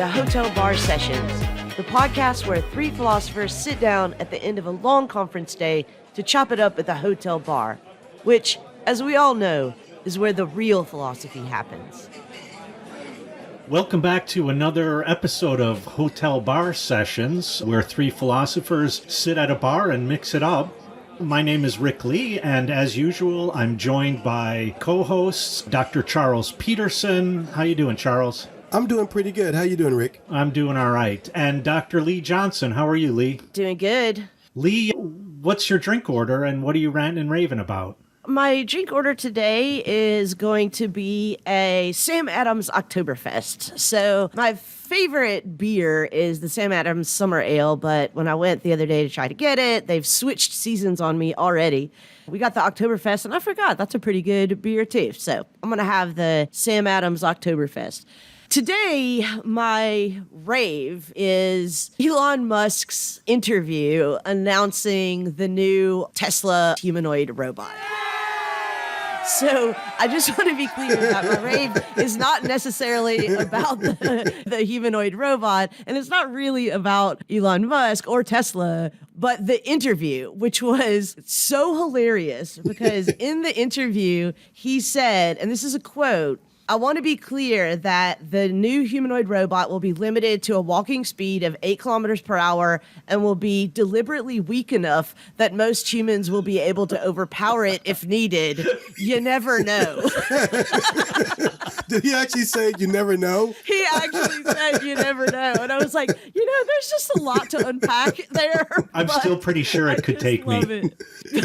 to Hotel Bar Sessions, the podcast where three philosophers sit down at the end of a long conference day to chop it up at the hotel bar, which, as we all know, is where the real philosophy happens. Welcome back to another episode of Hotel Bar Sessions, where three philosophers sit at a bar and mix it up. My name is Rick Leigh, and as usual, I'm joined by co-hosts Dr. Charles Peterson. How you doing, Charles? I'm doing pretty good. How you doing, Rick? I'm doing all right. And Dr. Lee Johnson. How are you, Lee? Doing good. Lee, what's your drink order, and what are you ranting and raving about? My drink order today is going to be a Sam Adams Oktoberfest. So my favorite beer is the Sam Adams Summer Ale, but when I went the other day to try to get it, they've switched seasons on me already. We got the Oktoberfest, and I forgot that's a pretty good beer too. So I'm going to have the Sam Adams Oktoberfest. Today, my rave is Elon Musk's interview announcing the new Tesla humanoid robot. So I just want to be clear that my rave is not necessarily about the humanoid robot, and it's not really about Elon Musk or Tesla, but the interview, which was so hilarious because in the interview, he said, and this is a quote, "I want to be clear that the new humanoid robot will be limited to a walking speed of 8 kilometers per hour and will be deliberately weak enough that most humans will be able to overpower it if needed. You never know." Did he actually say you never know? He actually said you never know. And I was like, there's just a lot to unpack there. I'm still pretty sure it could take me. It.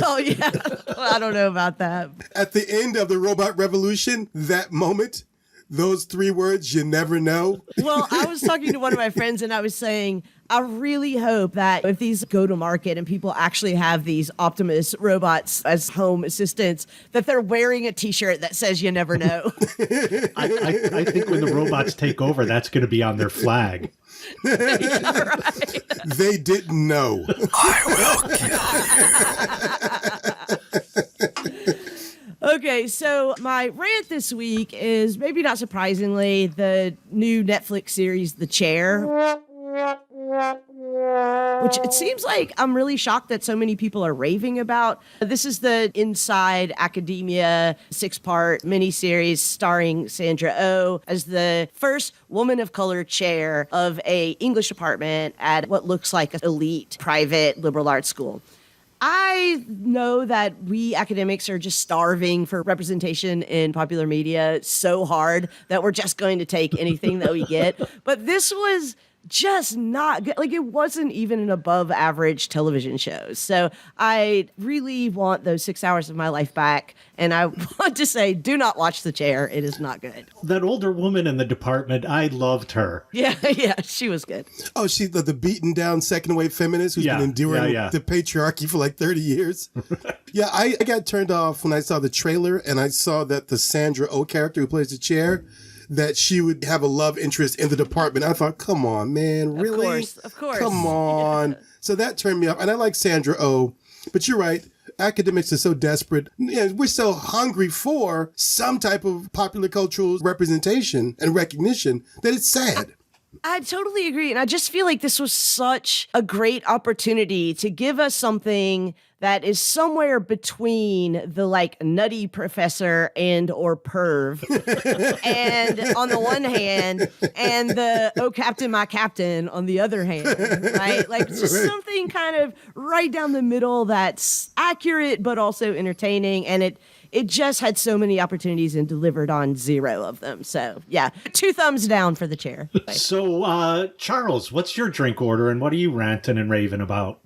Oh, yeah. Well, I don't know about that. At the end of the robot revolution, that moment, those 3 words, you never know. Well, I was talking to one of my friends and I was saying, I really hope that if these go to market and people actually have these Optimus robots as home assistants, that they're wearing a t-shirt that says you never know. I think when the robots take over, that's going to be on their flag. Yeah, right. They didn't know. I will kill you. Okay, so my rant this week is, maybe not surprisingly, the new Netflix series, The Chair. Which it seems like I'm really shocked that so many people are raving about. This is the Inside Academia 6-part miniseries starring Sandra Oh as the first woman of color chair of a English department at what looks like an elite private liberal arts school. I know that we academics are just starving for representation in popular media so hard that we're just going to take anything that we get. But this was just not good. Like, it wasn't even an above average television show. So I really want those 6 hours of my life back. And I want to say, do not watch The Chair. It is not good. That older woman in the department, I loved her. Yeah, she was good. Oh, she's the beaten down second wave feminist who's been enduring the patriarchy for like 30 years. Yeah, I got turned off when I saw the trailer and I saw that the Sandra Oh character who plays the chair, that she would have a love interest in the department. I thought, come on, man, really? Of course. Come on. Yeah. So that turned me off. And I like Sandra Oh, but you're right. Academics are so desperate. We're so hungry for some type of popular cultural representation and recognition that it's sad. I totally agree. And I just feel like this was such a great opportunity to give us something that is somewhere between the nutty professor and or perv and on the one hand and the oh captain my captain on the other hand, right? Just something kind of right down the middle that's accurate but also entertaining, and it just had so many opportunities and delivered on 0 of them. So, yeah, 2 thumbs down for The Chair. So, Charles, what's your drink order and what are you ranting and raving about?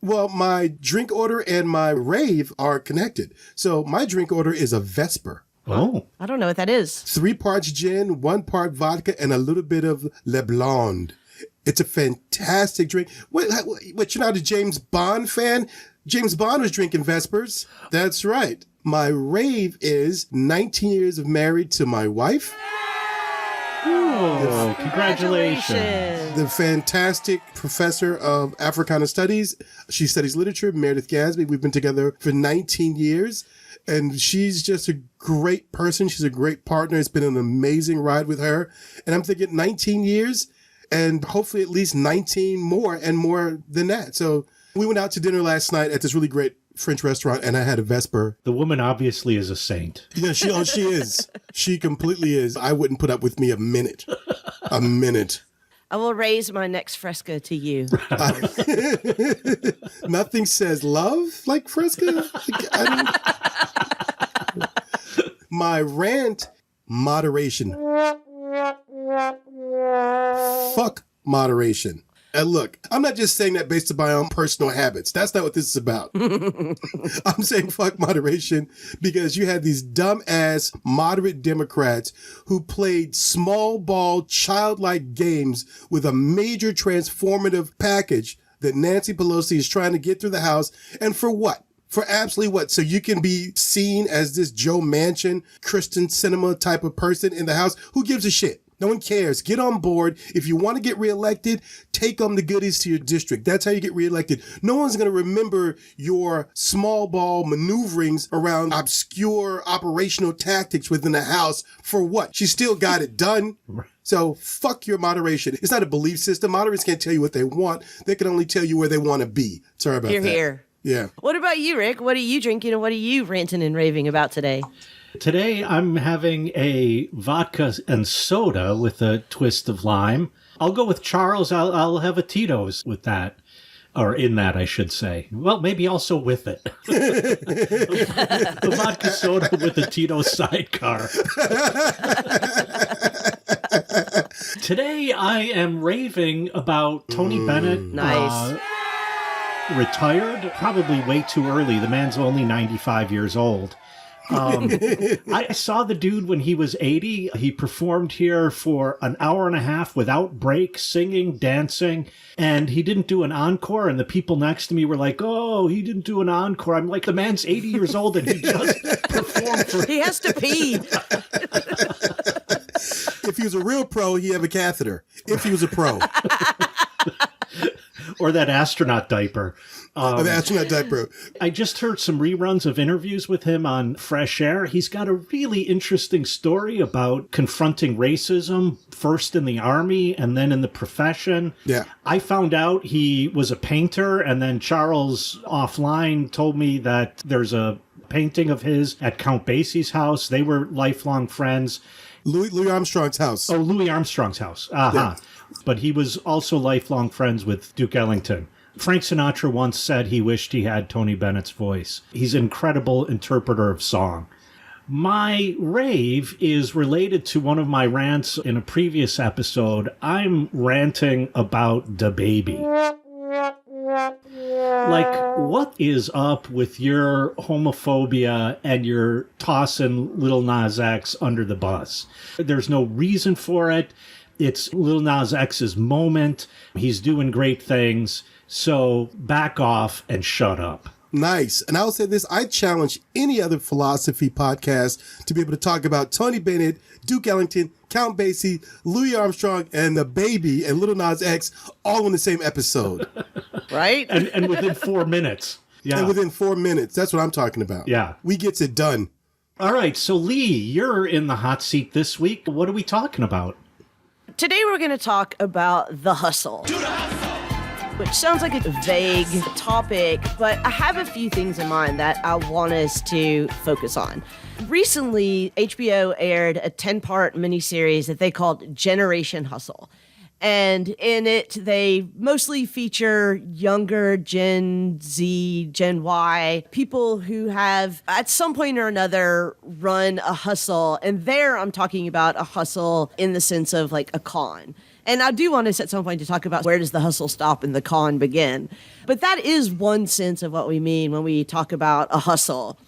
Well, my drink order and my rave are connected. So my drink order is a Vesper. Oh. I don't know what that is. 3 parts gin, 1 part vodka, and a little bit of Le Blonde. It's a fantastic drink. What, you're not a James Bond fan? James Bond was drinking Vespers. That's right. My rave is 19 years of married to my wife. Oh, congratulations. The fantastic professor of Africana Studies. She studies literature, Meredith Gasby. We've been together for 19 years. And she's just a great person. She's a great partner. It's been an amazing ride with her. And I'm thinking 19 years, and hopefully at least 19 more and more than that. So we went out to dinner last night at this really great French restaurant, and I had a Vesper. The woman obviously is a saint. Yeah, she is. She completely is. I wouldn't put up with me a minute. A minute. I will raise my next fresca to you. Nothing says love like fresca. My rant, moderation. Fuck moderation. And look, I'm not just saying that based on my own personal habits. That's not what this is about. I'm saying fuck moderation because you had these dumb-ass moderate Democrats who played small ball, childlike games with a major transformative package that Nancy Pelosi is trying to get through the House. And for what? For absolutely what? So you can be seen as this Joe Manchin, Christian cinema type of person in the House? Who gives a shit? No one cares. Get on board. If you want to get reelected, take on the goodies to your district. That's how you get reelected. No one's going to remember your small ball maneuverings around obscure operational tactics within the House for what? She still got it done. So fuck your moderation. It's not a belief system. Moderates can't tell you what they want. They can only tell you where they want to be. Sorry about that. Here. Yeah. What about you, Rick? What are you drinking and what are you ranting and raving about today? Today, I'm having a vodka and soda with a twist of lime. I'll go with Charles. I'll have a Tito's with that. Or in that, I should say. Well, maybe also with it. The vodka soda with a Tito's sidecar. Today, I am raving about Tony Bennett. Nice. Retired. Probably way too early. The man's only 95 years old. I saw the dude when he was 80. He performed here for an hour and a half without break, singing, dancing, and he didn't do an encore. And the people next to me were like, "Oh, he didn't do an encore." I'm like, the man's 80 years old and he just performed for... He has to pee. If he was a real pro, he'd have a catheter. If he was a pro. Or that astronaut diaper. The astronaut diaper. I just heard some reruns of interviews with him on Fresh Air. He's got a really interesting story about confronting racism, first in the army and then in the profession. Yeah. I found out he was a painter, and then Charles offline told me that there's a painting of his at Count Basie's house. They were lifelong friends. Louis Armstrong's house. Oh, Louis Armstrong's house. Yeah. But he was also lifelong friends with Duke Ellington. Frank Sinatra once said he wished he had Tony Bennett's voice. He's an incredible interpreter of song. My rave is related to one of my rants in a previous episode. I'm ranting about DaBaby. Like, what is up with your homophobia and your tossing Lil Nas X under the bus? There's no reason for it. It's Lil Nas X's moment. He's doing great things. So back off and shut up. Nice. And I'll say this, I challenge any other philosophy podcast to be able to talk about Tony Bennett, Duke Ellington, Count Basie, Louis Armstrong, and DaBaby and Lil Nas X all in the same episode. Right? And within 4 minutes. Yeah. And within 4 minutes. That's what I'm talking about. Yeah. We gets it done. All right. So, Leigh, you're in the hot seat this week. What are we talking about? Today we're going to talk about the hustle. Which sounds like a vague topic, but I have a few things in mind that I want us to focus on. Recently, HBO aired a 10-part miniseries that they called Generation Hustle. And in it, they mostly feature younger Gen Z, Gen Y, people who have, at some point or another, run a hustle. And there, I'm talking about a hustle in the sense of like a con. And I do want us at some point to talk about where does the hustle stop and the con begin. But that is one sense of what we mean when we talk about a hustle.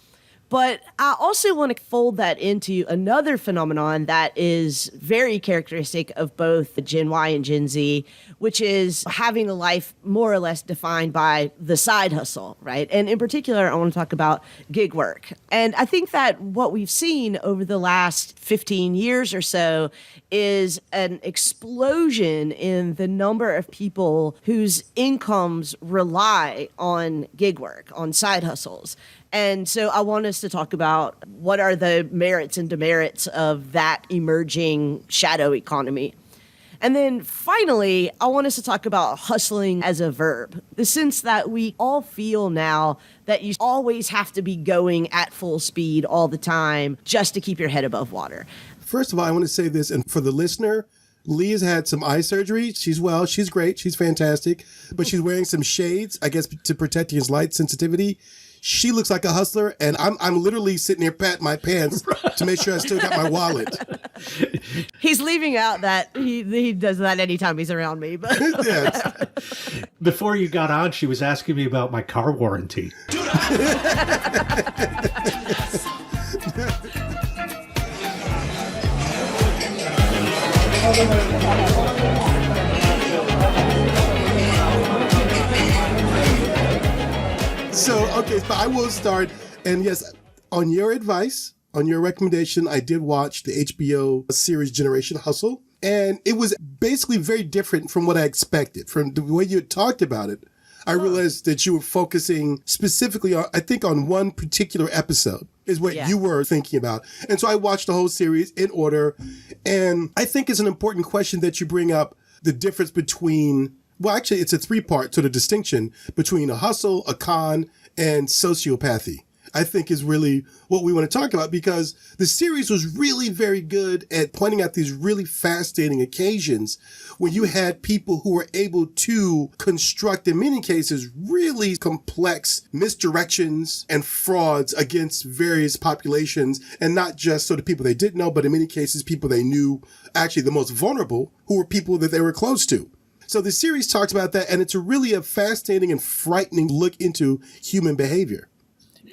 But I also want to fold that into another phenomenon that is very characteristic of both the Gen Y and Gen Z, which is having a life more or less defined by the side hustle, right? And in particular, I want to talk about gig work. And I think that what we've seen over the last 15 years or so is an explosion in the number of people whose incomes rely on gig work, on side hustles. And so I want us to talk about what are the merits and demerits of that emerging shadow economy. And then finally, I want us to talk about hustling as a verb. The sense that we all feel now that you always have to be going at full speed all the time just to keep your head above water. First of all, I want to say this, and for the listener, Leigh has had some eye surgery. She's well. She's great. She's fantastic. But she's wearing some shades, I guess, to protect against light sensitivity. She looks like a hustler, and I'm literally sitting here patting my pants to make sure I still got my wallet. He's leaving out that he does that anytime he's around me. But Yes. Before you got on, she was asking me about my car warranty. So I will start. And yes, on your advice, on your recommendation, I did watch the HBO series Generation Hustle. And it was basically very different from what I expected. From the way you had talked about it, I realized that you were focusing specifically on, I think, on one particular episode is what you were thinking about. And so I watched the whole series in order. And I think it's an important question that you bring up, the difference between, well, actually, it's a three-part sort of distinction between a hustle, a con, and sociopathy. I think is really what we want to talk about, because the series was really very good at pointing out these really fascinating occasions when you had people who were able to construct, in many cases, really complex misdirections and frauds against various populations, and not just sort of people they didn't know, but in many cases, people they knew, actually the most vulnerable, who were people that they were close to. So the series talks about that, and it's really a fascinating and frightening look into human behavior.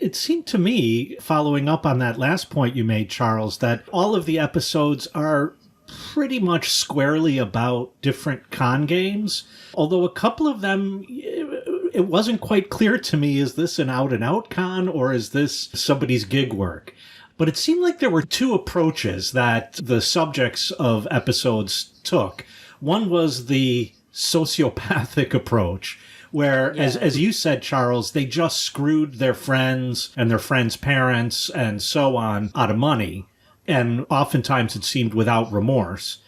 It seemed to me, following up on that last point you made, Charles, that all of the episodes are pretty much squarely about different con games. Although a couple of them, it wasn't quite clear to me, is this an out-and-out con or is this somebody's gig work? But it seemed like there were two approaches that the subjects of episodes took. One was the sociopathic approach, where, as you said, Charles, they just screwed their friends and their friends' parents and so on out of money. And oftentimes it seemed without remorse.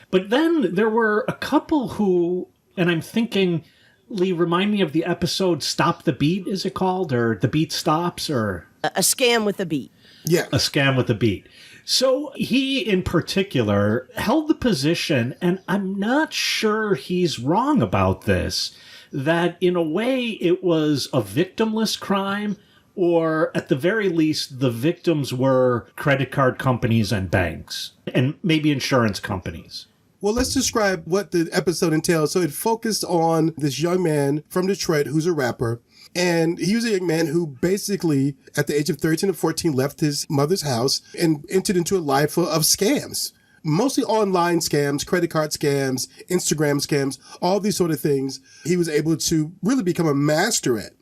But then there were a couple who, and I'm thinking, Leigh, remind me of the episode Stop the Beat, is it called? Or The Beat Stops? Or a scam with a beat. Yeah. A scam with a beat. So he, in particular, held the position, and I'm not sure he's wrong about this, that in a way it was a victimless crime, or at the very least, the victims were credit card companies and banks, and maybe insurance companies. Well, let's describe what the episode entails. So it focused on this young man from Detroit who's a rapper. And he was a young man who basically, at the age of 13 or 14, left his mother's house and entered into a life of scams. Mostly online scams, credit card scams, Instagram scams, all these sort of things he was able to really become a master at.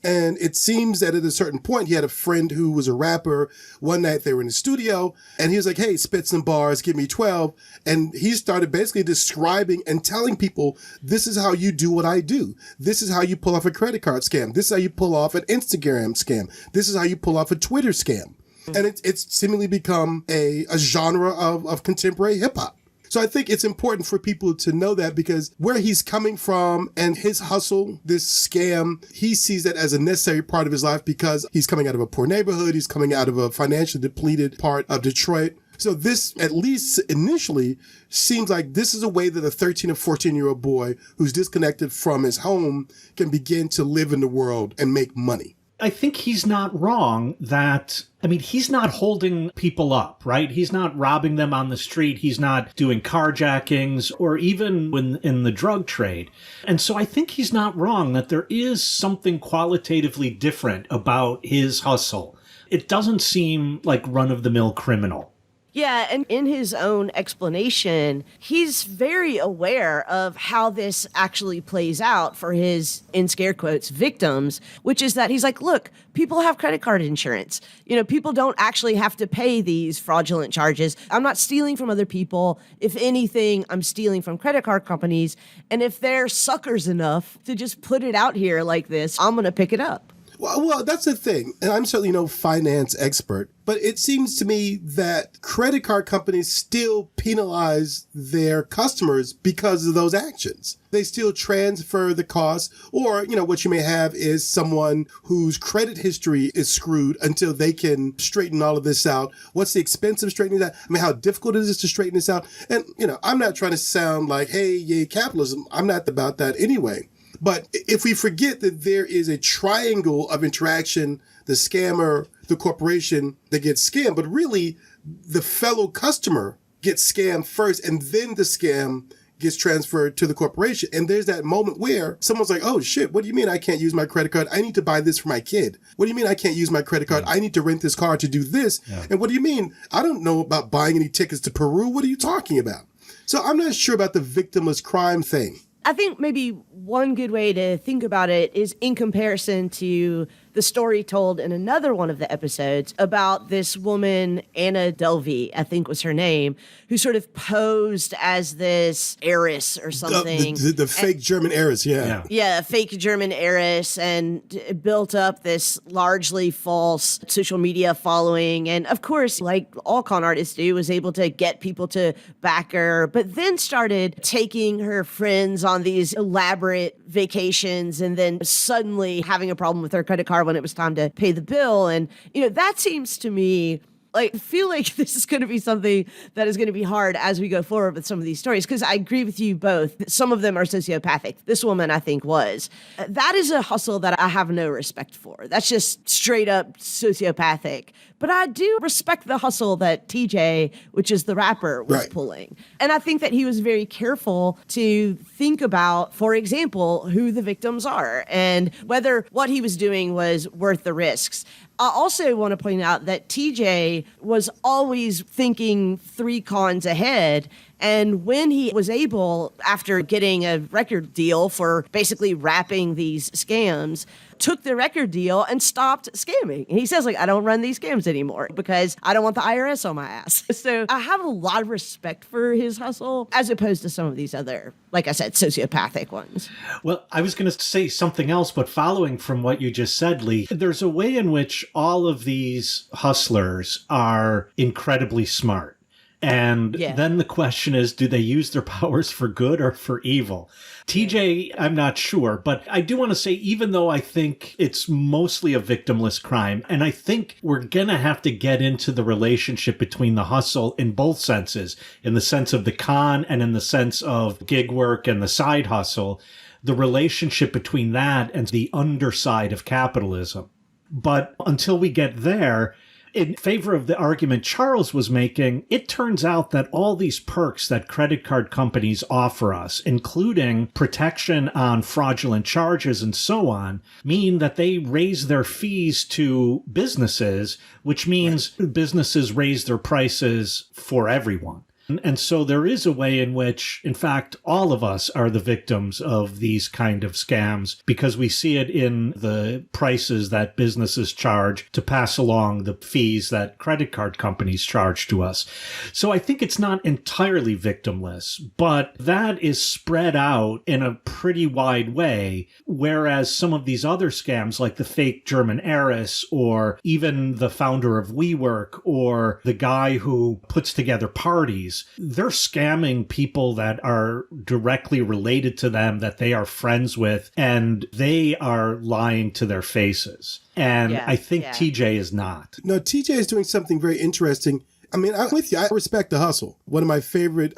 And it seems that at a certain point, he had a friend who was a rapper. One night they were in the studio and he was like, hey, spit some bars, give me 12. And he started basically describing and telling people, this is how you do what I do. This is how you pull off a credit card scam. This is how you pull off an Instagram scam. This is how you pull off a Twitter scam. And it's seemingly become a genre of contemporary hip hop. So I think it's important for people to know that, because where he's coming from and his hustle, this scam, he sees that as a necessary part of his life because he's coming out of a poor neighborhood. He's coming out of a financially depleted part of Detroit. So this, at least initially, seems like this is a way that a 13 or 14-year-old boy who's disconnected from his home can begin to live in the world and make money. I think he's not wrong that, he's not holding people up, right? He's not robbing them on the street. He's not doing carjackings or even in the drug trade. And so I think he's not wrong that there is something qualitatively different about his hustle. It doesn't seem like run-of-the-mill criminal. Yeah, and in his own explanation, he's very aware of how this actually plays out for his, in scare quotes, victims, which is that he's like, look, people have credit card insurance. People don't actually have to pay these fraudulent charges. I'm not stealing from other people. If anything, I'm stealing from credit card companies. And if they're suckers enough to just put it out here like this, I'm going to pick it up. Well, that's the thing. And I'm certainly no finance expert, but it seems to me that credit card companies still penalize their customers because of those actions. They still transfer the cost, or, what you may have is someone whose credit history is screwed until they can straighten all of this out. What's the expense of straightening that? I mean, how difficult it is to straighten this out. And, I'm not trying to sound like, hey, yay, capitalism. I'm not about that anyway. But if we forget that there is a triangle of interaction, the scammer, the corporation that gets scammed, but really the fellow customer gets scammed first, and then the scam gets transferred to the corporation. And there's that moment where someone's like, oh shit, what do you mean I can't use my credit card? I need to buy this for my kid. What do you mean I can't use my credit card? I need to rent this car to do this. Yeah. And what do you mean? I don't know about buying any tickets to Peru. What are you talking about? So I'm not sure about the victimless crime thing. I think maybe one good way to think about it is in comparison to the story told in another one of the episodes about this woman, Anna Delvey, I think was her name, who sort of posed as this heiress or something. The fake German heiress, yeah. Yeah, a fake German heiress, and built up this largely false social media following. And of course, like all con artists do, was able to get people to back her, but then started taking her friends on these elaborate vacations and then suddenly having a problem with her credit card when it was time to pay the bill. And, that seems to me like, I feel like this is going to be something that is going to be hard as we go forward with some of these stories, because I agree with you both. Some of them are sociopathic. This woman, I think, was. That is a hustle that I have no respect for. That's just straight up sociopathic. But I do respect the hustle that TJ, which is the rapper, was pulling. And I think that he was very careful to think about, for example, who the victims are and whether what he was doing was worth the risks. I also want to point out that TJ was always thinking 3 cons ahead. And when he was able, after getting a record deal for basically wrapping these scams, took the record deal and stopped scamming. And he says, I don't run these scams anymore because I don't want the IRS on my ass. So I have a lot of respect for his hustle as opposed to some of these other, like I said, sociopathic ones. Well, I was going to say something else, but following from what you just said, Leigh, there's a way in which all of these hustlers are incredibly smart. And then the question is, do they use their powers for good or for evil? TJ, I'm not sure, but I do want to say, even though I think it's mostly a victimless crime, and I think we're going to have to get into the relationship between the hustle in both senses, in the sense of the con and in the sense of gig work and the side hustle, the relationship between that and the underside of capitalism. But until we get there, in favor of the argument Charles was making, it turns out that all these perks that credit card companies offer us, including protection on fraudulent charges and so on, mean that they raise their fees to businesses, which means businesses raise their prices for everyone. And so there is a way in which, in fact, all of us are the victims of these kind of scams because we see it in the prices that businesses charge to pass along the fees that credit card companies charge to us. So I think it's not entirely victimless, but that is spread out in a pretty wide way, whereas some of these other scams, like the fake German heiress or even the founder of WeWork or the guy who puts together parties, they're scamming people that are directly related to them, that they are friends with, and they are lying to their faces. And I think TJ is not. No, TJ is doing something very interesting. I mean, I'm with you. I respect the hustle. One of my favorite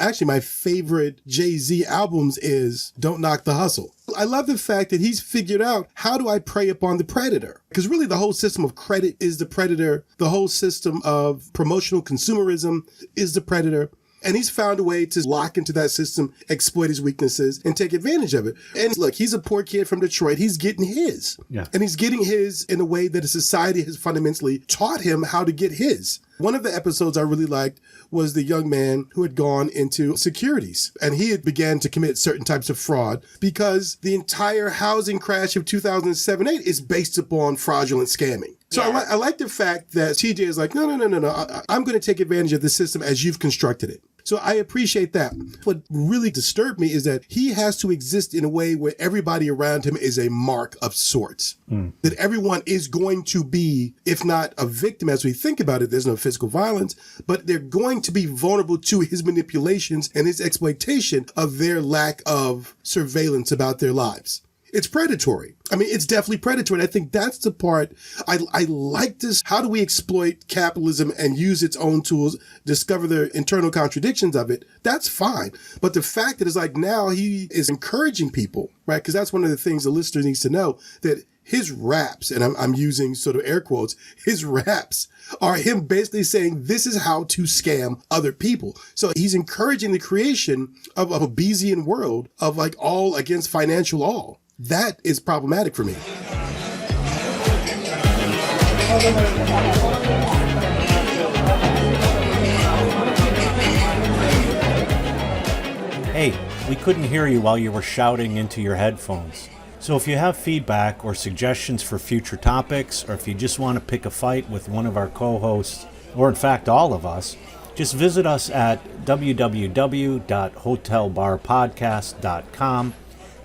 Jay-Z albums is Don't Knock the Hustle. I love the fact that he's figured out, how do I prey upon the predator? Because really the whole system of credit is the predator. The whole system of promotional consumerism is the predator. And he's found a way to lock into that system, exploit his weaknesses, and take advantage of it. And look, he's a poor kid from Detroit. He's getting his. Yeah. And he's getting his in a way that a society has fundamentally taught him how to get his. One of the episodes I really liked was the young man who had gone into securities, and he had began to commit certain types of fraud because the entire housing crash of 2007-8 is based upon fraudulent scamming. So I like the fact that TJ is like, no. I'm going to take advantage of the system as you've constructed it. So I appreciate that. What really disturbed me is that he has to exist in a way where everybody around him is a mark of sorts. That everyone is going to be, if not a victim as we think about it, there's no physical violence, but they're going to be vulnerable to his manipulations and his exploitation of their lack of surveillance about their lives. It's predatory. I mean, it's definitely predatory. And I think that's the part I like this. How do we exploit capitalism and use its own tools, discover the internal contradictions of it? That's fine. But the fact that it's like now he is encouraging people, right? Because that's one of the things the listener needs to know, that his raps, and I'm using sort of air quotes, his raps are him basically saying this is how to scam other people. So he's encouraging the creation of a Bayesian world of like all against financial all. That is problematic for me. Hey, we couldn't hear you while you were shouting into your headphones. So if you have feedback or suggestions for future topics, or if you just want to pick a fight with one of our co-hosts, or in fact all of us, just visit us at www.hotelbarpodcast.com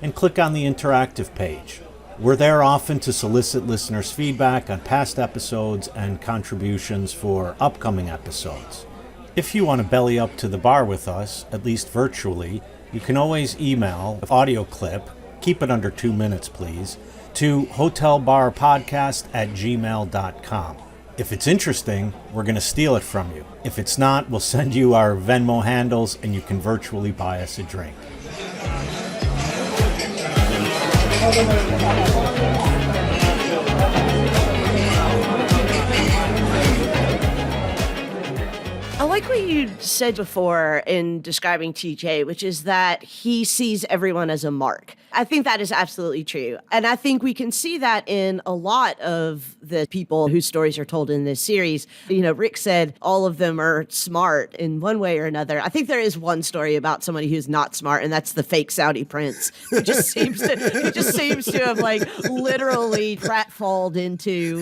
and click on the interactive page. We're there often to solicit listeners' feedback on past episodes and contributions for upcoming episodes. If you want to belly up to the bar with us, at least virtually, you can always email an audio clip, keep it under 2 minutes please, to hotelbarpodcast@gmail.com. If it's interesting, we're going to steal it from you. If it's not, we'll send you our Venmo handles and you can virtually buy us a drink. I like what you said before in describing TJ, which is that he sees everyone as a mark. I think that is absolutely true. And I think we can see that in a lot of the people whose stories are told in this series. You know, Rick said all of them are smart in one way or another. I think there is one story about somebody who's not smart, and that's the fake Saudi prince who just seems to have like literally pratfalled into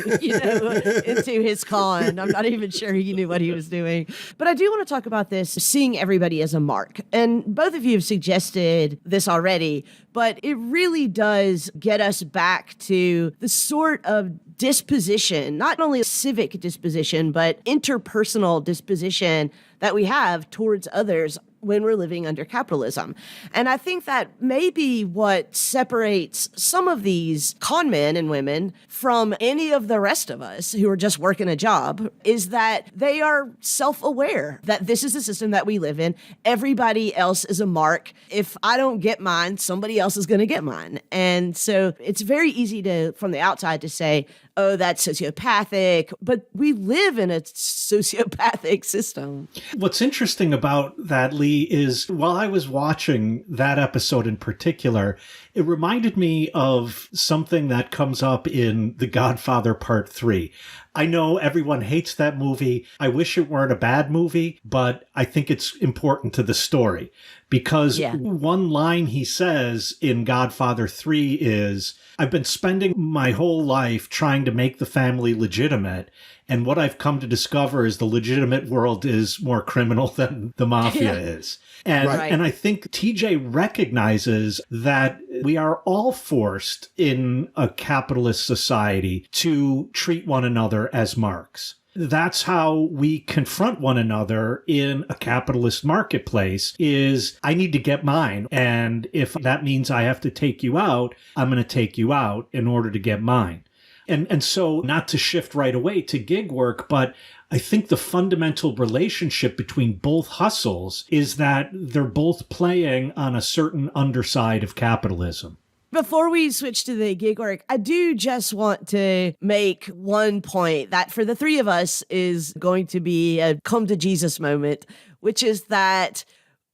his con. I'm not even sure he knew what he was doing. But I do want to talk about this, seeing everybody as a mark. And both of you have suggested this already, but it really does get us back to the sort of disposition, not only civic disposition, but interpersonal disposition that we have towards others when we're living under capitalism. And I think that may be what separates some of these con men and women from any of the rest of us who are just working a job, is that they are self-aware that this is the system that we live in. Everybody else is a mark. If I don't get mine, somebody else is going to get mine. And so it's very easy to, from the outside, to say, oh, that's sociopathic, but we live in a sociopathic system. What's interesting about that, Leigh, is while I was watching that episode in particular, it reminded me of something that comes up in The Godfather Part 3. I know everyone hates that movie. I wish it weren't a bad movie, but I think it's important to the story because one line he says in Godfather 3 is, I've been spending my whole life trying to make the family legitimate. And what I've come to discover is the legitimate world is more criminal than the mafia is. And, and I think TJ recognizes that we are all forced in a capitalist society to treat one another as marks. That's how we confront one another in a capitalist marketplace is I need to get mine. And if that means I have to take you out, I'm going to take you out in order to get mine. And so not to shift right away to gig work, but I think the fundamental relationship between both hustles is that they're both playing on a certain underside of capitalism. Before we switch to the gig work, I do just want to make one point that for the three of us is going to be a come to Jesus moment, which is that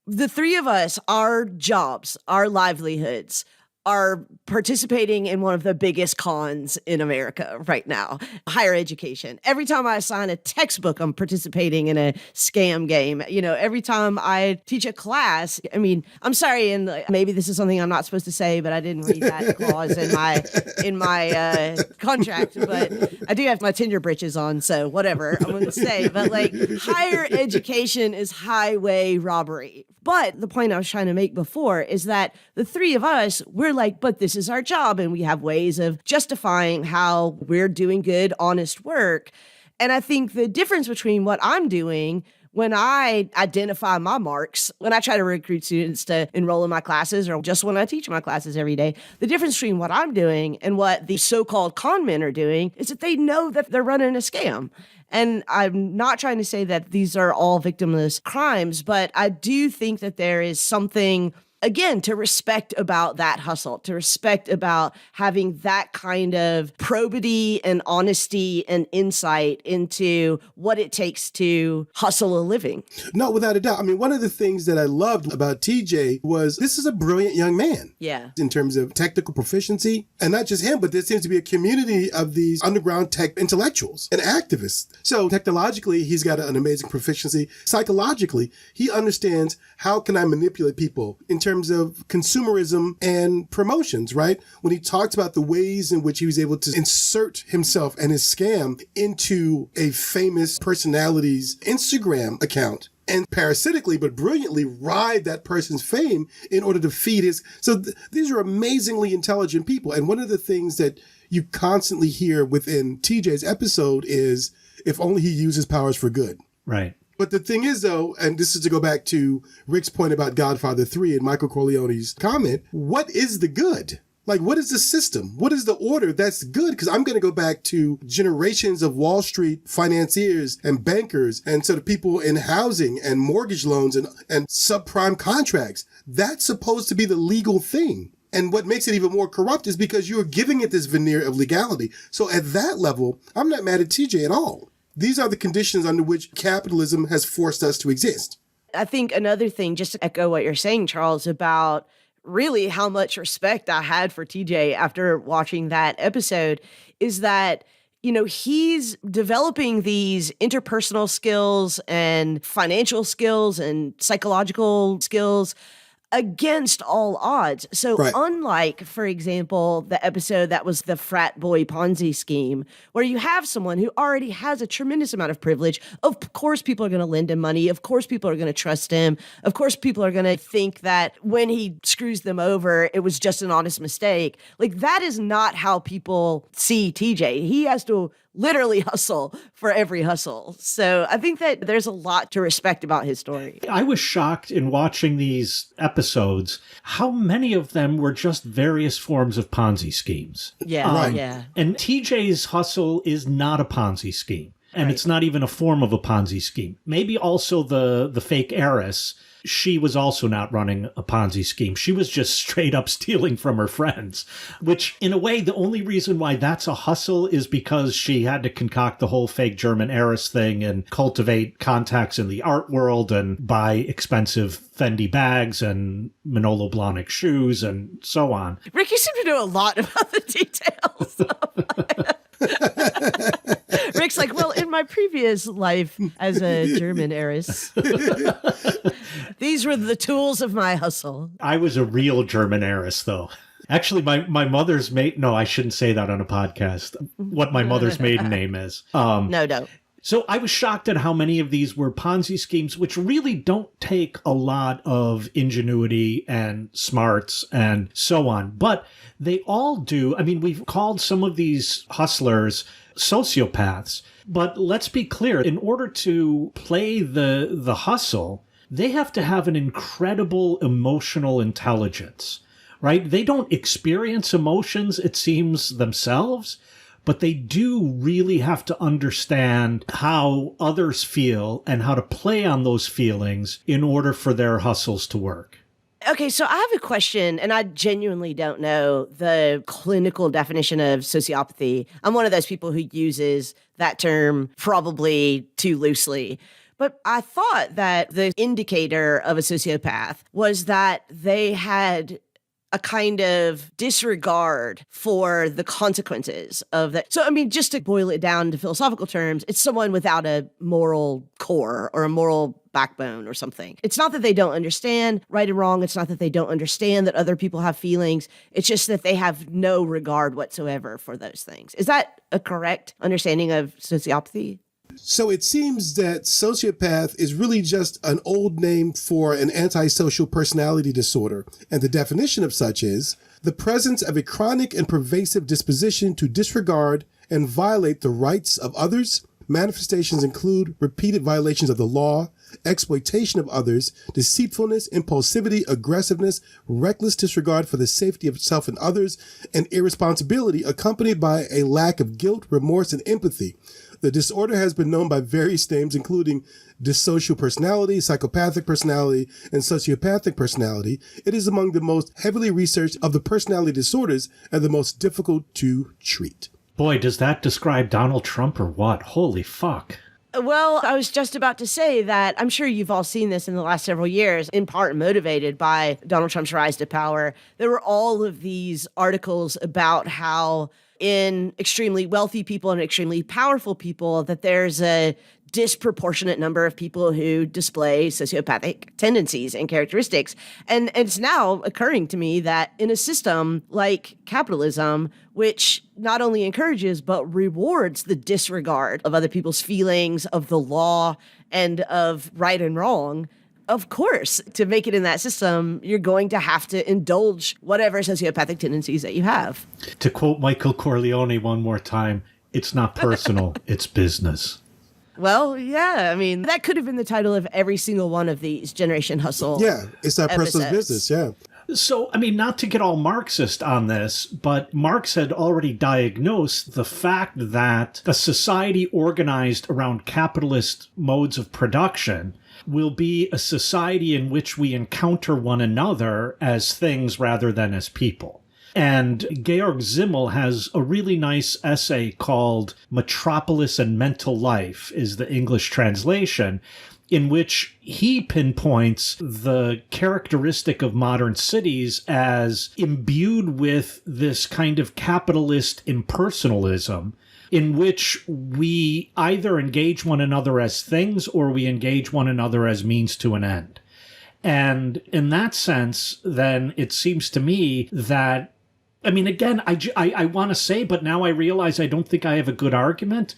the three of us, our jobs, our livelihoods are participating in one of the biggest cons in America right now, higher education. Every time I assign a textbook, I'm participating in a scam game. Every time I teach a class, I mean, I'm sorry, and maybe this is something I'm not supposed to say, but I didn't read that clause in my contract, but I do have my Tinder britches on, so whatever I'm going to say. But higher education is highway robbery. But the point I was trying to make before is that the three of us, we're but this is our job, and we have ways of justifying how we're doing good, honest work. And I think the difference between what I'm doing when I identify my marks, when I try to recruit students to enroll in my classes, or just when I teach my classes every day, the difference between what I'm doing and what the so-called con men are doing is that they know that they're running a scam. And I'm not trying to say that these are all victimless crimes, but I do think that there is something, again, to respect about that hustle, to respect about having that kind of probity and honesty and insight into what it takes to hustle a living. No, without a doubt. I mean, one of the things that I loved about TJ was this is a brilliant young man. Yeah. In terms of technical proficiency. And not just him, but there seems to be a community of these underground tech intellectuals and activists. So technologically, he's got an amazing proficiency. Psychologically, he understands how can I manipulate people in terms of consumerism and promotions, right? When he talked about the ways in which he was able to insert himself and his scam into a famous personality's Instagram account and parasitically but brilliantly ride that person's fame in order to feed his. So these are amazingly intelligent people. And one of the things that you constantly hear within TJ's episode is if only he uses powers for good. Right. But the thing is, though, and this is to go back to Rick's point about Godfather 3 and Michael Corleone's comment, what is the good? What is the system? What is the order that's good? Because I'm going to go back to generations of Wall Street financiers and bankers and sort of people in housing and mortgage loans and subprime contracts. That's supposed to be the legal thing. And what makes it even more corrupt is because you're giving it this veneer of legality. So at that level, I'm not mad at TJ at all. These are the conditions under which capitalism has forced us to exist. I think another thing, just to echo what you're saying, Charles, about really how much respect I had for TJ after watching that episode is that, he's developing these interpersonal skills and financial skills and psychological skills against all odds. So right. Unlike, for example, the episode that was the frat boy Ponzi scheme, where you have someone who already has a tremendous amount of privilege, of course people are going to lend him money. Of course people are going to trust him. Of course people are going to think that when he screws them over, it was just an honest mistake. That is not how people see TJ. He has to literally hustle for every hustle. So I think that there's a lot to respect about his story. I was shocked in watching these episodes how many of them were just various forms of Ponzi schemes. Yeah, right. Yeah. And TJ's hustle is not a Ponzi scheme. And Right. It's not even a form of a Ponzi scheme. Maybe also the fake heiress, she was also not running a Ponzi scheme. She was just straight up stealing from her friends, which in a way, the only reason why that's a hustle is because she had to concoct the whole fake German heiress thing and cultivate contacts in the art world and buy expensive Fendi bags and Manolo Blahnik shoes and so on. Rick, you seem to know a lot about the details. Rick's like, well, in my previous life as a German heiress, these were the tools of my hustle. I was a real German heiress, though. Actually, my mother's no, I shouldn't say that on a podcast, what my mother's maiden name is. No. So I was shocked at how many of these were Ponzi schemes, which really don't take a lot of ingenuity and smarts and so on. But they all do. I mean, we've called some of these hustlers sociopaths. But let's be clear, in order to play the hustle, they have to have an incredible emotional intelligence, right? They don't experience emotions, it seems, themselves. But they do really have to understand how others feel and how to play on those feelings in order for their hustles to work. Okay, so I have a question, and I genuinely don't know the clinical definition of sociopathy. I'm one of those people who uses that term probably too loosely. But I thought that the indicator of a sociopath was that they had a kind of disregard for the consequences of that. So, I mean, just to boil it down to philosophical terms, it's someone without a moral core or a moral backbone or something. It's not that they don't understand right and wrong. It's not that they don't understand that other people have feelings. It's just that they have no regard whatsoever for those things. Is that a correct understanding of sociopathy? So it seems that sociopath is really just an old name for an antisocial personality disorder. And the definition of such is the presence of a chronic and pervasive disposition to disregard and violate the rights of others. Manifestations include repeated violations of the law, exploitation of others, deceitfulness, impulsivity, aggressiveness, reckless disregard for the safety of self and others, and irresponsibility accompanied by a lack of guilt, remorse, and empathy. The disorder has been known by various names, including dissocial personality, psychopathic personality, and sociopathic personality. It is among the most heavily researched of the personality disorders and the most difficult to treat. Boy, does that describe Donald Trump or what? Holy fuck. Well, I was just about to say that I'm sure you've all seen this in the last several years, in part motivated by Donald Trump's rise to power. There were all of these articles about how in extremely wealthy people and extremely powerful people that there's a disproportionate number of people who display sociopathic tendencies and characteristics. And it's now occurring to me that in a system like capitalism, which not only encourages but rewards the disregard of other people's feelings, of the law, and of right and wrong, of course, to make it in that system, you're going to have to indulge whatever sociopathic tendencies that you have. To quote Michael Corleone one more time, it's not personal, it's business. Well, yeah, I mean, that could have been the title of every single one of these Generation Hustle. Yeah, it's not personal business, yeah. So, I mean, not to get all Marxist on this, but Marx had already diagnosed the fact that a society organized around capitalist modes of production will be a society in which we encounter one another as things rather than as people. And Georg Simmel has a really nice essay called Metropolis and Mental Life, is the English translation, in which he pinpoints the characteristic of modern cities as imbued with this kind of capitalist impersonalism, in which we either engage one another as things or we engage one another as means to an end. And in that sense, then it seems to me that, I mean, again, I want to say, but now I realize I don't think I have a good argument.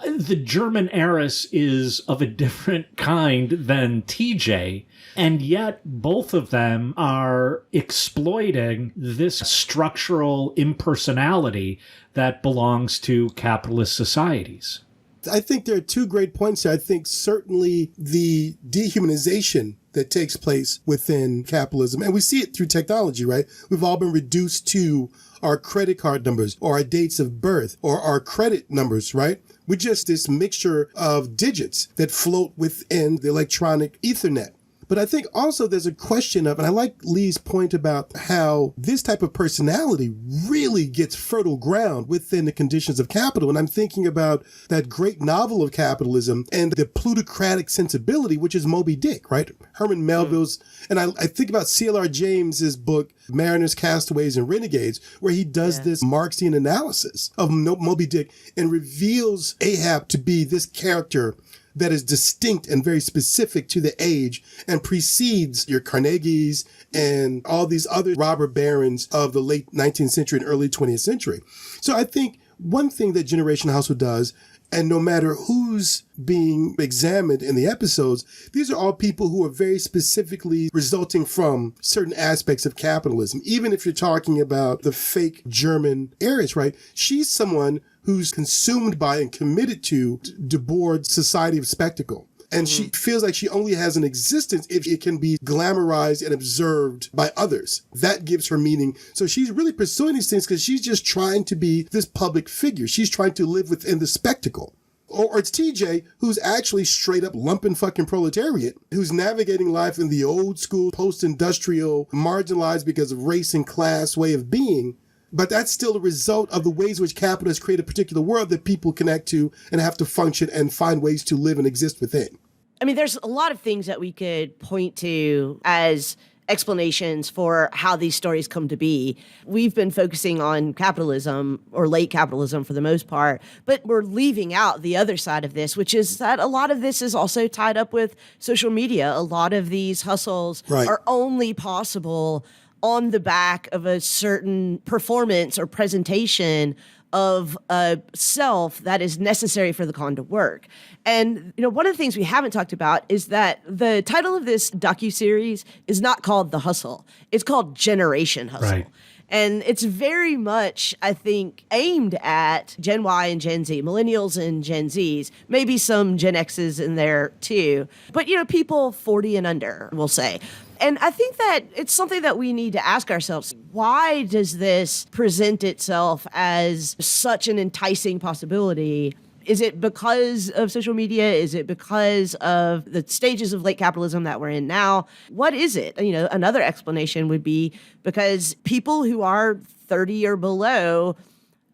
The German heiress is of a different kind than TJ, and yet both of them are exploiting this structural impersonality that belongs to capitalist societies. I think there are two great points here. I think certainly the dehumanization that takes place within capitalism, and we see it through technology, right? We've all been reduced to our credit card numbers or our dates of birth or our credit numbers, right? We're just this mixture of digits that float within the electronic Ethernet. But I think also there's a question of, and I like Leigh's point about how this type of personality really gets fertile ground within the conditions of capital. And I'm thinking about that great novel of capitalism and the plutocratic sensibility, which is Moby Dick, right? Herman Melville's, and I think about C.L.R. James's book, Mariners, Castaways, and Renegades, where he does this Marxian analysis of Moby Dick and reveals Ahab to be this character that is distinct and very specific to the age and precedes your Carnegies and all these other robber barons of the late 19th century and early 20th century. So I think one thing that Generation Hustle does, and no matter who's being examined in the episodes, these are all people who are very specifically resulting from certain aspects of capitalism. Even if you're talking about the fake German heiress, right? She's someone who's consumed by and committed to Debord's society of spectacle. And she feels like she only has an existence if it can be glamorized and observed by others. That gives her meaning. So she's really pursuing these things because she's just trying to be this public figure. She's trying to live within the spectacle. Or it's TJ, who's actually straight up lumpen fucking proletariat, who's navigating life in the old school, post-industrial, marginalized because of race and class way of being. But that's still a result of the ways in which capitalists create a particular world that people connect to and have to function and find ways to live and exist within. I mean, there's a lot of things that we could point to as explanations for how these stories come to be. We've been focusing on capitalism or late capitalism for the most part, but we're leaving out the other side of this, which is that a lot of this is also tied up with social media. A lot of these hustles are only possible on the back of a certain performance or presentation of a self that is necessary for the con to work. And, one of the things we haven't talked about is that the title of this docuseries is not called The Hustle. It's called Generation Hustle. Right. And it's very much, I think, aimed at Gen Y and Gen Z, millennials and Gen Zs, maybe some Gen Xs in there too. But, people 40 and under, we'll say. And I think that it's something that we need to ask ourselves. Why does this present itself as such an enticing possibility? Is it because of social media? Is it because of the stages of late capitalism that we're in now? What is it? Another explanation would be because people who are 30 or below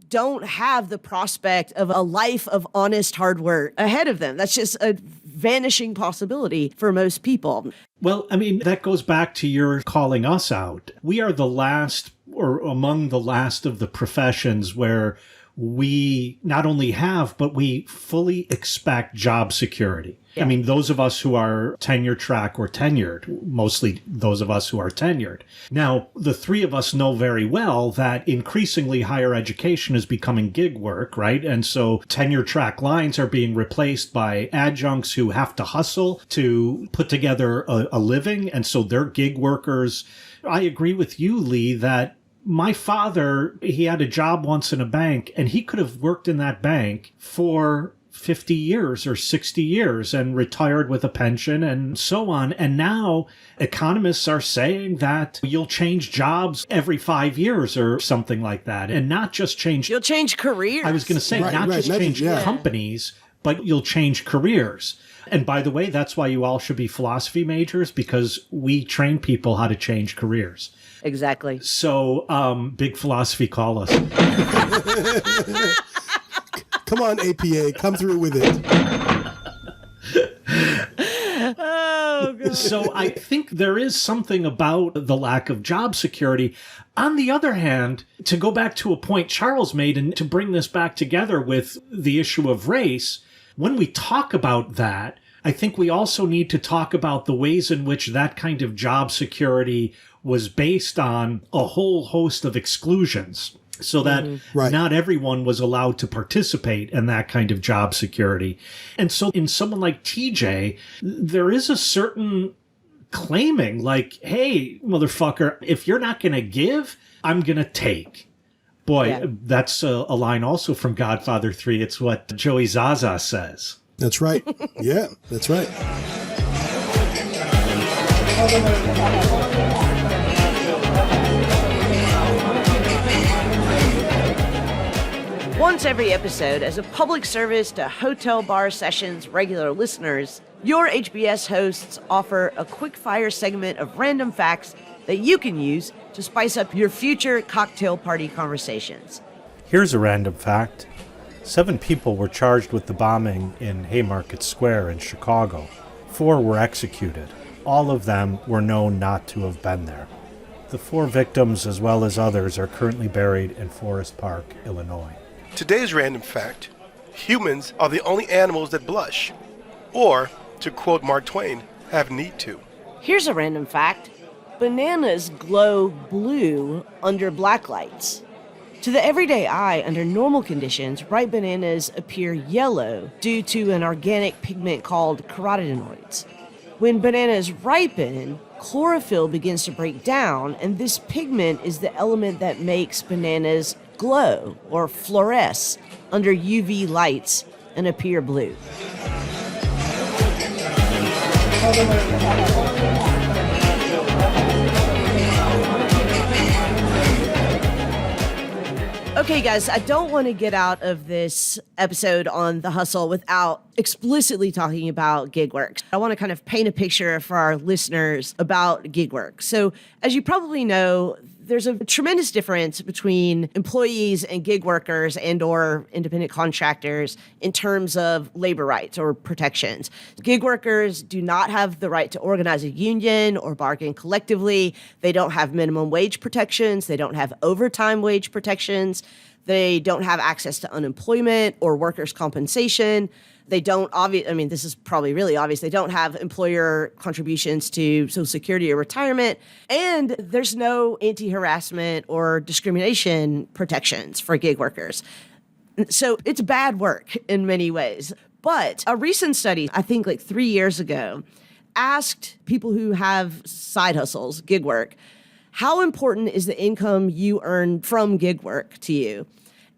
don't have the prospect of a life of honest hard work ahead of them. That's just a vanishing possibility for most people. Well, that goes back to your calling us out. We are the last or among the last of the professions where we not only have, but we fully expect job security. Yeah. Those of us who are tenure track or tenured, mostly those of us who are tenured. Now, the three of us know very well that increasingly higher education is becoming gig work, right? And so tenure track lines are being replaced by adjuncts who have to hustle to put together a living. And so they're gig workers. I agree with you, Leigh, that my father, he had a job once in a bank, and he could have worked in that bank for 50 years or 60 years and retired with a pension and so on. And now economists are saying that you'll change jobs every 5 years or something like that. And not just change... You'll change careers. I was going to say, not just change companies, but you'll change careers. And by the way, that's why you all should be philosophy majors, because we train people how to change careers. Exactly. So, big philosophy, call us. Come on, APA, come through with it. Oh, God. So I think there is something about the lack of job security. On the other hand, to go back to a point Charles made and to bring this back together with the issue of race, when we talk about that, I think we also need to talk about the ways in which that kind of job security was based on a whole host of exclusions, so that not everyone was allowed to participate in that kind of job security. And so in someone like TJ, there is a certain claiming like, hey, motherfucker, if you're not going to give, I'm going to take. Boy, that's a line also from Godfather 3. It's what Joey Zaza says. That's right. Yeah, that's right. Once every episode, as a public service to Hotel Bar Sessions regular listeners, your HBS hosts offer a quick-fire segment of random facts that you can use to spice up your future cocktail party conversations. Here's a random fact. 7 people were charged with the bombing in Haymarket Square in Chicago. 4 were executed. All of them were known not to have been there. The 4 victims, as well as others, are currently buried in Forest Park, Illinois. Today's random fact: humans are the only animals that blush, or, to quote Mark Twain, have need to. Here's a random fact. Bananas glow blue under black lights. To the everyday eye, under normal conditions, ripe bananas appear yellow due to an organic pigment called carotenoids. When bananas ripen, chlorophyll begins to break down, and this pigment is the element that makes bananas glow or fluoresce under UV lights and appear blue. Okay, guys, I don't want to get out of this episode on The Hustle without explicitly talking about gig work. I want to kind of paint a picture for our listeners about gig work. So, as you probably know, there's a tremendous difference between employees and gig workers and or independent contractors in terms of labor rights or protections. Gig workers do not have the right to organize a union or bargain collectively. They don't have minimum wage protections. They don't have overtime wage protections. They don't have access to unemployment or workers' compensation. They don't, this is probably really obvious, they don't have employer contributions to Social Security or retirement, and there's no anti-harassment or discrimination protections for gig workers. So it's bad work in many ways. But a recent study, I think like 3 years ago, asked people who have side hustles, gig work, how important is the income you earn from gig work to you?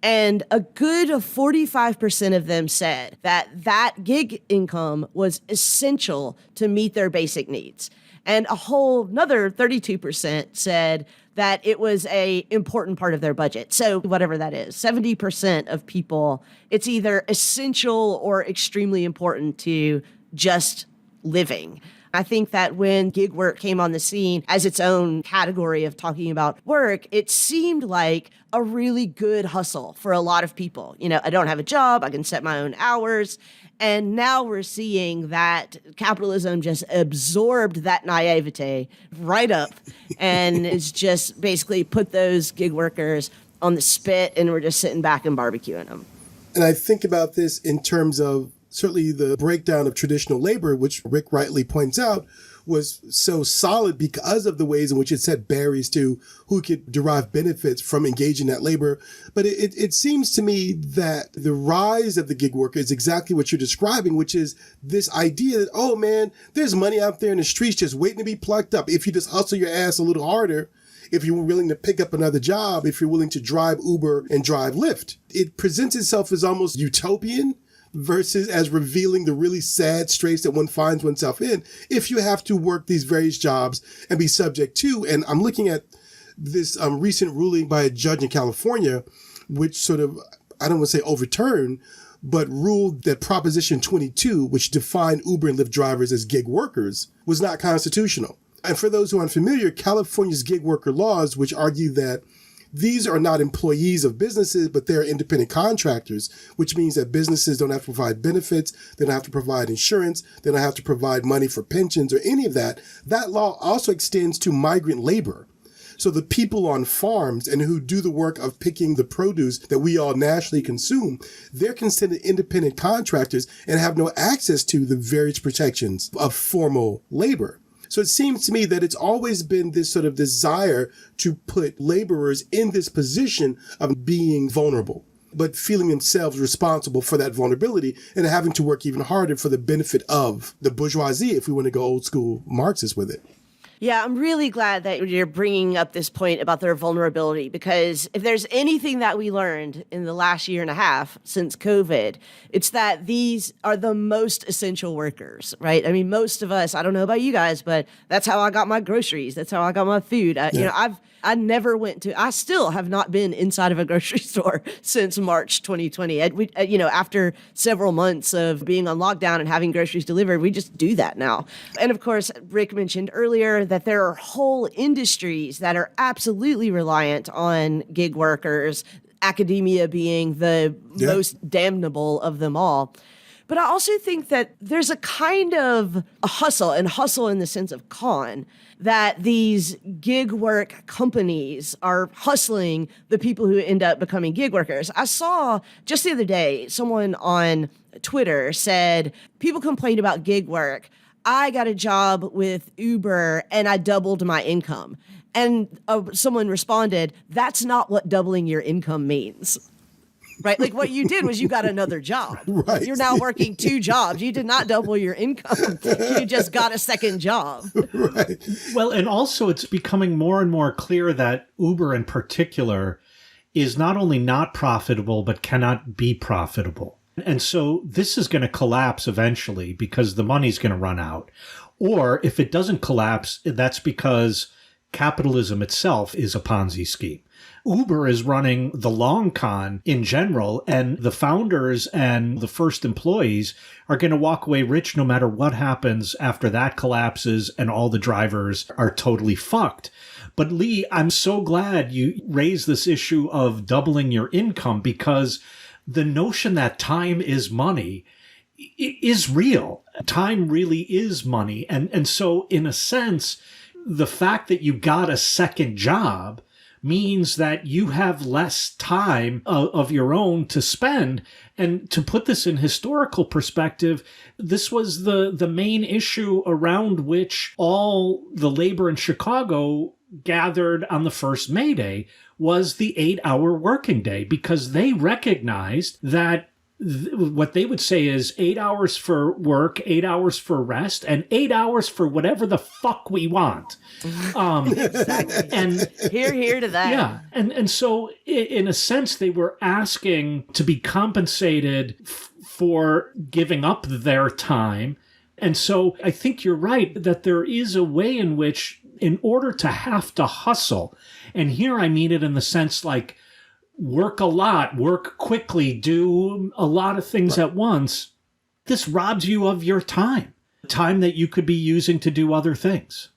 And a good 45% of them said that gig income was essential to meet their basic needs. And a whole another 32% said that it was a important part of their budget. So whatever that is, 70% of people, it's either essential or extremely important to just living. I think that when gig work came on the scene as its own category of talking about work, it seemed like a really good hustle for a lot of people. You know, I don't have a job, I can set my own hours. And now we're seeing that capitalism just absorbed that naivete right up and it's just basically put those gig workers on the spit and we're just sitting back and barbecuing them. And I think about this in terms of certainly the breakdown of traditional labor, which Rick rightly points out, was so solid because of the ways in which it set barriers to who could derive benefits from engaging that labor. But it seems to me that the rise of the gig worker is exactly what you're describing, which is this idea that, oh man, there's money out there in the streets just waiting to be plucked up. If you just hustle your ass a little harder, if you're willing to pick up another job, if you're willing to drive Uber and drive Lyft, it presents itself as almost utopian versus as revealing the really sad straits that one finds oneself in if you have to work these various jobs and be subject to. And I'm looking at this recent ruling by a judge in California, which sort of, I don't want to say overturned, but ruled that Proposition 22, which defined Uber and Lyft drivers as gig workers, was not constitutional. And for those who are unfamiliar, California's gig worker laws, which argue that these are not employees of businesses, but they're independent contractors, which means that businesses don't have to provide benefits, they don't have to provide insurance, they don't have to provide money for pensions or any of that. That law also extends to migrant labor. So the people on farms and who do the work of picking the produce that we all nationally consume, they're considered independent contractors and have no access to the various protections of formal labor. So it seems to me that it's always been this sort of desire to put laborers in this position of being vulnerable, but feeling themselves responsible for that vulnerability and having to work even harder for the benefit of the bourgeoisie, if we want to go old school Marxist with it. Yeah, I'm really glad that you're bringing up this point about their vulnerability, because if there's anything that we learned in the last year and a half since COVID, it's that these are the most essential workers, right? I mean, most of us, I don't know about you guys, but that's how I got my groceries. That's how I got my food. I never I still have not been inside of a grocery store since March 2020. After several months of being on lockdown and having groceries delivered, we just do that now. And of course, Rick mentioned earlier that there are whole industries that are absolutely reliant on gig workers, academia being the most damnable of them all. But I also think that there's a kind of a hustle in the sense of con, that these gig work companies are hustling the people who end up becoming gig workers. I saw just the other day, someone on Twitter said, people complain about gig work. I got a job with Uber and I doubled my income. And someone responded, that's not what doubling your income means. Right? Like what you did was you got another job. Right. You're now working 2 jobs. You did not double your income. You just got a second job. Right. Well, and also it's becoming more and more clear that Uber in particular is not only not profitable, but cannot be profitable. And so this is going to collapse eventually because the money's going to run out. Or if it doesn't collapse, that's because capitalism itself is a Ponzi scheme. Uber is running the long con in general, and the founders and the first employees are going to walk away rich no matter what happens after that collapses and all the drivers are totally fucked. But Leigh, I'm so glad you raised this issue of doubling your income, because the notion that time is money is real. Time really is money. And so in a sense, the fact that you got a second job means that you have less time of your own to spend. And to put this in historical perspective, this was the main issue around which all the labor in Chicago gathered on the first May Day, was the 8-hour working day, because they recognized that what they would say is 8 hours for work, 8 hours for rest, and 8 hours for whatever the fuck we want. Exactly. And here to that. Yeah. And so in a sense, they were asking to be compensated for giving up their time. And so I think you're right that there is a way in which, in order to have to hustle, and here I mean it in the sense like, work a lot, work quickly, do a lot of things at once, this robs you of your time that you could be using to do other things.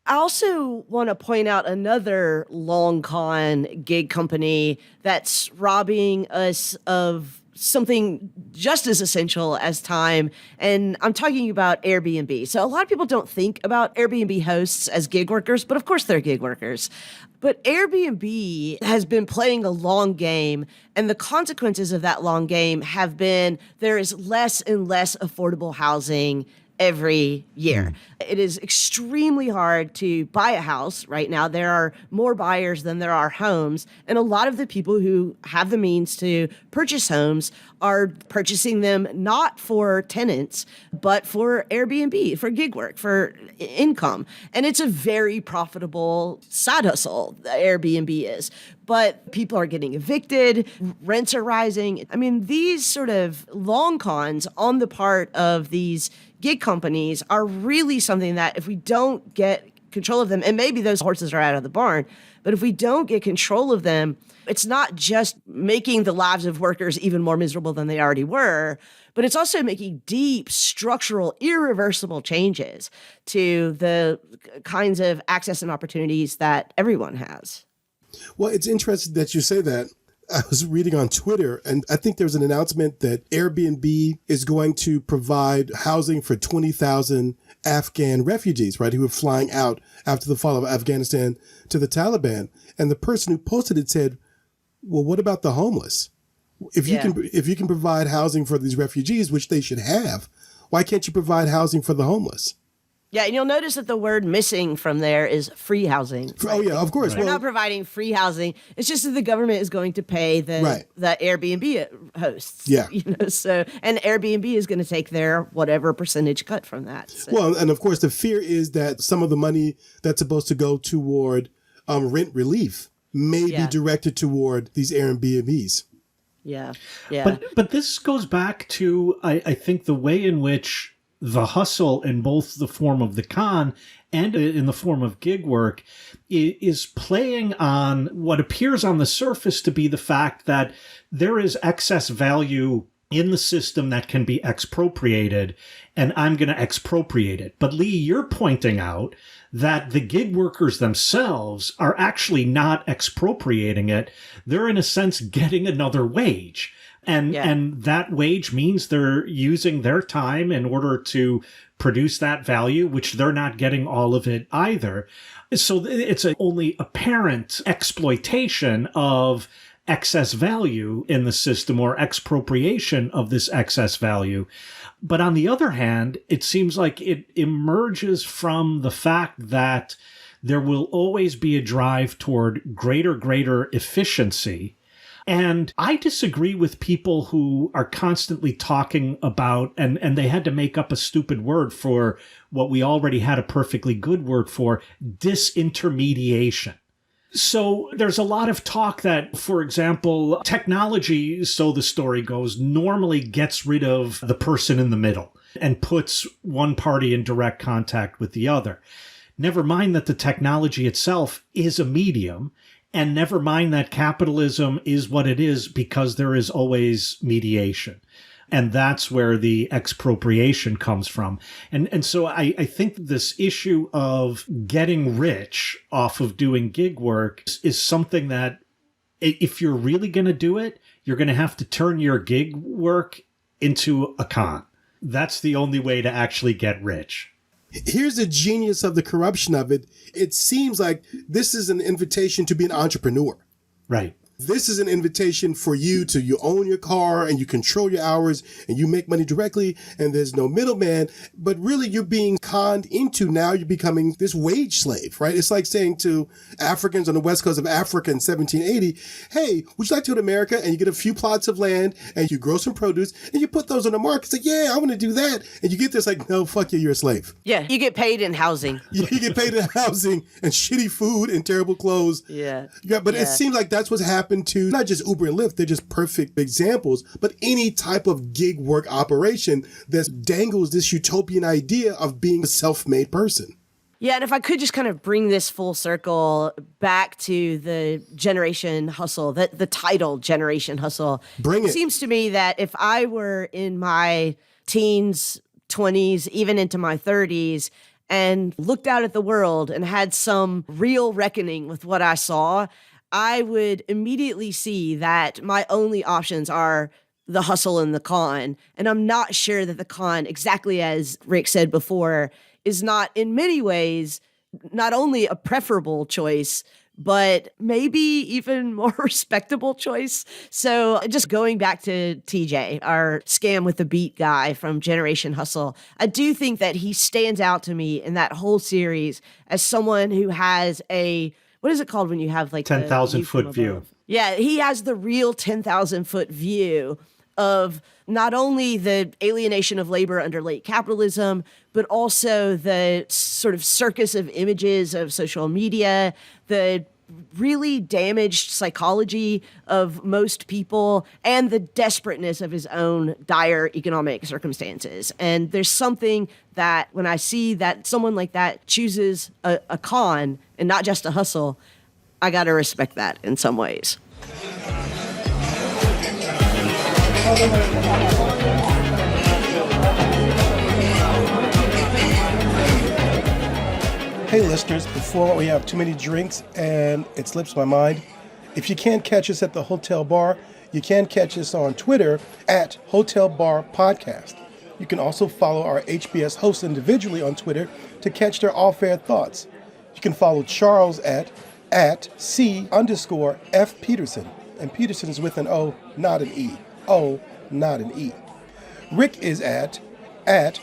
I also want to point out another long con gig company that's robbing us of something just as essential as time. And I'm talking about Airbnb. So a lot of people don't think about Airbnb hosts as gig workers, but of course they're gig workers. But Airbnb has been playing a long game, and the consequences of that long game have been there is less and less affordable housing every year. It is extremely hard to buy a house right now. There are more buyers than there are homes. And a lot of the people who have the means to purchase homes are purchasing them not for tenants, but for Airbnb, for gig work, for income. And it's a very profitable side hustle, Airbnb is. But people are getting evicted, rents are rising. I mean, these sort of long cons on the part of these gig companies are really something that if we don't get control of them, and maybe those horses are out of the barn, but if we don't get control of them, it's not just making the lives of workers even more miserable than they already were, but it's also making deep, structural, irreversible changes to the kinds of access and opportunities that everyone has. Well, it's interesting that you say that. I was reading on Twitter, and I think there's an announcement that Airbnb is going to provide housing for 20,000 Afghan refugees, right, who were flying out after the fall of Afghanistan to the Taliban. And the person who posted it said, well, what about the homeless? If you can provide housing for these refugees, which they should have, why can't you provide housing for the homeless? Yeah, and you'll notice that the word missing from there is free housing. Right? Oh, yeah, of course. We're not providing free housing. It's just that the government is going to pay the Airbnb hosts. Yeah. So, and Airbnb is going to take their whatever percentage cut from that. So. Well, and of course, the fear is that some of the money that's supposed to go toward rent relief may be directed toward these Airbnbs. Yeah. Yeah. But this goes back to, I think, the way in which the hustle in both the form of the con and in the form of gig work is playing on what appears on the surface to be the fact that there is excess value in the system that can be expropriated, and I'm going to expropriate it. But Leigh, you're pointing out that the gig workers themselves are actually not expropriating it. They're in a sense getting another wage. And that wage means they're using their time in order to produce that value, which they're not getting all of it either. So it's only apparent exploitation of excess value in the system, or expropriation of this excess value. But on the other hand, it seems like it emerges from the fact that there will always be a drive toward greater efficiency. And I disagree with people who are constantly talking about, and they had to make up a stupid word for what we already had a perfectly good word for, disintermediation. So there's a lot of talk that, for example, technology, so the story goes, normally gets rid of the person in the middle and puts one party in direct contact with the other. Never mind that the technology itself is a medium, and never mind that capitalism is what it is because there is always mediation. And that's where the expropriation comes from. And so I think this issue of getting rich off of doing gig work is something that if you're really going to do it, you're going to have to turn your gig work into a con. That's the only way to actually get rich. Here's the genius of the corruption of it. It seems like this is an invitation to be an entrepreneur. Right. This is an invitation for you own your car and you control your hours and you make money directly and there's no middleman. But really you're being conned into now you're becoming this wage slave, right? It's like saying to Africans on the west coast of Africa in 1780, hey, would you like to go to America? And you get a few plots of land and you grow some produce and you put those on the market. It's like, yeah, I want to do that. And you get this like, no, fuck you, you're a slave. Yeah, you get paid in housing. You get paid in housing and shitty food and terrible clothes. Yeah. But it seems like that's what's happened to not just Uber and Lyft, they're just perfect examples, but any type of gig work operation that dangles this utopian idea of being a self-made person. Yeah, and if I could just kind of bring this full circle back to the generation hustle, the title generation hustle. Bring it. It seems to me that if I were in my teens, 20s, even into my 30s, and looked out at the world and had some real reckoning with what I saw, I would immediately see that my only options are the hustle and the con. And I'm not sure that the con, exactly as Rick said before, is not in many ways not only a preferable choice, but maybe even more respectable choice. So just going back to TJ, our scam with the beat guy from Generation Hustle, I do think that he stands out to me in that whole series as someone who has what is it called when you have like 10,000 foot view? Yeah, he has the real 10,000 foot view of not only the alienation of labor under late capitalism, but also the sort of circus of images of social media, the really damaged psychology of most people, and the desperateness of his own dire economic circumstances. And there's something that when I see that someone like that chooses a con and not just a hustle, I got to respect that in some ways. Hey listeners, before we have too many drinks and it slips my mind, if you can't catch us at the Hotel Bar, you can catch us on Twitter at Hotel Bar Podcast. You can also follow our HBS hosts individually on Twitter to catch their off-air thoughts. You can follow Charles at C_F Peterson. And Peterson is with an O, not an E. O, not an E. Rick is at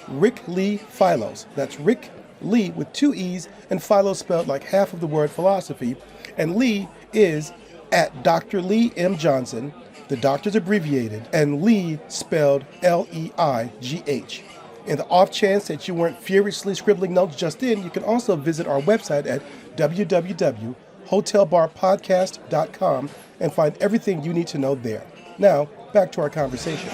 Rick Lee Philos. That's Rick Lee with 2 E's and Philo spelled like half of the word philosophy. And Lee is at Dr. Leigh M. Johnson. The doctor's abbreviated, and Lee spelled Leigh. In the off chance that you weren't furiously scribbling notes just in, you can also visit our website at www.hotelbarpodcast.com and find everything you need to know there. Now, back to our conversation.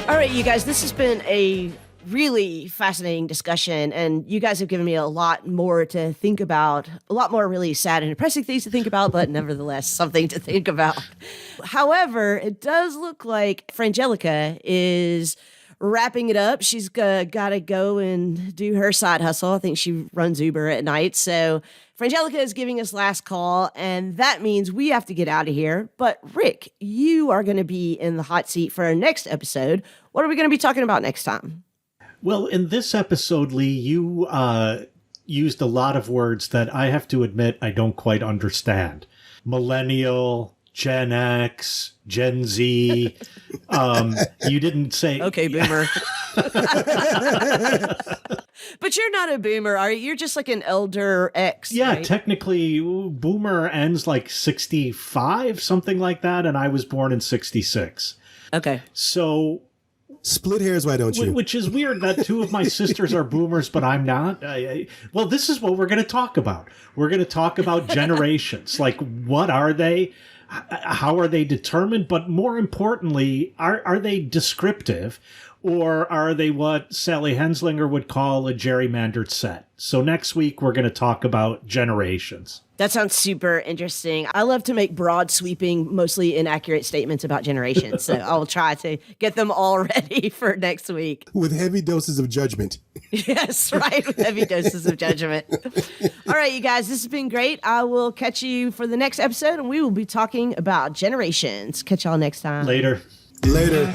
All right, you guys, this has been a really fascinating discussion, and you guys have given me a lot more to think about, a lot more really sad and depressing things to think about, but nevertheless, something to think about. However, it does look like Frangelica is wrapping it up. She's got to go and do her side hustle. I think she runs Uber at night. So Frangelica is giving us last call, and that means we have to get out of here. But Rick, you are going to be in the hot seat for our next episode. What are we going to be talking about next time? Well, in this episode, Lee, you used a lot of words that I have to admit I don't quite understand. Millennial, Gen X, Gen Z. You didn't say... Okay, boomer. But you're not a boomer, are you? You're just like an elder X, Yeah, right? Technically, boomer ends like 65, something like that, and I was born in 66. Okay. So... Split hairs, why don't you? Which is weird that 2 of my sisters are boomers, but I'm not. Well, this is what we're going to talk about. We're going to talk about generations. Like, what are they? how are they determined? But more importantly, are they descriptive? Or are they what Sally Henslinger would call a gerrymandered set? So next week, we're going to talk about generations. That sounds super interesting. I love to make broad, sweeping, mostly inaccurate statements about generations. So I'll try to get them all ready for next week. With heavy doses of judgment. Yes, right. With heavy doses of judgment. All right, you guys, this has been great. I will catch you for the next episode, and we will be talking about generations. Catch y'all next time. Later. Later.